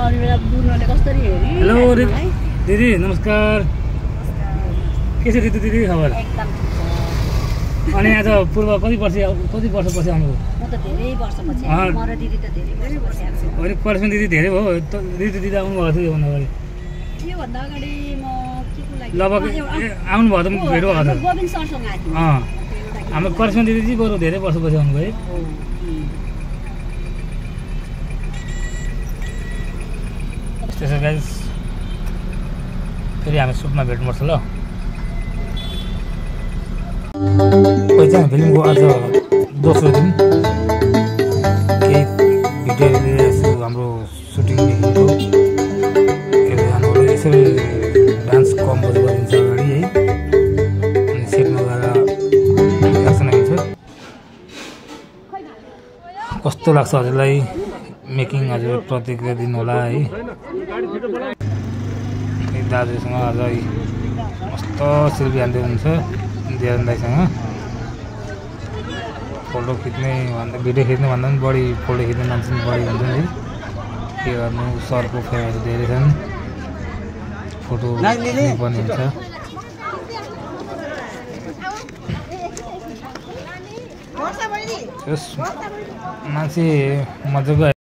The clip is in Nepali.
हेलो दिदी नमस्कार के छ दिदी खबर अनि आज पूर्व कति वर्षपछि आउनुभयो म त धेरै वर्षपछि म र दिदी त धेरै वर्षपछि आएको छु अनि पर्सन दिदी धेरै भयो दिदी आउनु भएको थियो यो भन्दा अगाडि म के को लागि लगभग आउनु भयो त भेट भएको थियो गोविन्द सरसँग आएको थिएँ हाम्रो पर्सन दिदी बरु धेरै वर्षपछि आउनुभयो त्यसो गाइस फेरि हामी सुटमा भेट्नुपर्छ ल पहिचान फिल्मको आज दोस्रो दिन केही भिडियो हाम्रो सुटिङदेखिको यसरी डान्स कम्पोज गरिन्छ अगाडि है अनि सेटमा गएर एक्सन आइन्छ कस्तो लाग्छ हजुरलाई मेकिङ हजुर प्रतिक्रिया दिनु होला है दाजुसँग आज मस्त सेल्फी हान्दै हुनुहुन्छ देवन दाईसँग फोटो खिच्ने भन्दा भिडियो खिच्ने भन्दा पनि बढी फोटो खिच्ने मान्छे बढी हुन्छ है के गर्नु सरको फेमहरू धेरै छन् फोटो खिच्नुपर्ने हुन्छ मान्छे मजाको